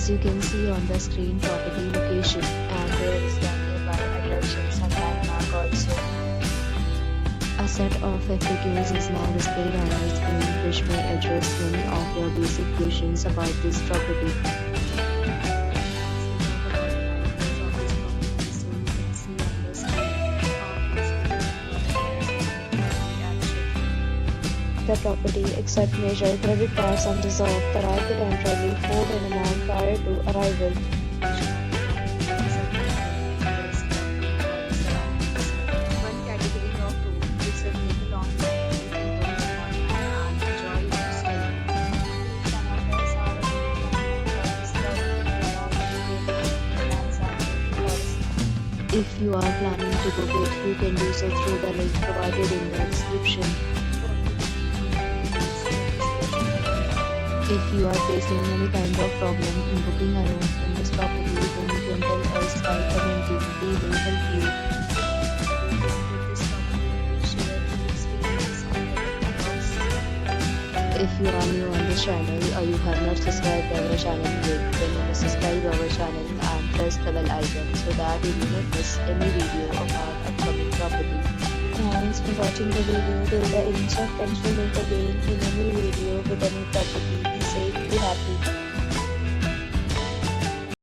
As you can see on the screen, property location, and there is the nearby attractions and landmark also. A set of FAQs is now displayed on the screen, which may address many of your basic questions about this property. The property accepts major credit cards and reserve the right to temporarily hold an amount prior to arrival. One category of room which will make a long time to people and enjoy your stay. Some others are if you are planning to book it, you can do so through the link provided in the description. If you are facing any kind of problem in booking a room in this property, then you can tell us by commenting. We will help you. If you are new on this channel or you have not subscribed our channel yet, then you must subscribe our channel and press the bell icon so that you will not miss any video of our upcoming property. Thanks for watching the video till the end. Check and we'll meet again in a new video with a new property. Be safe, be happy.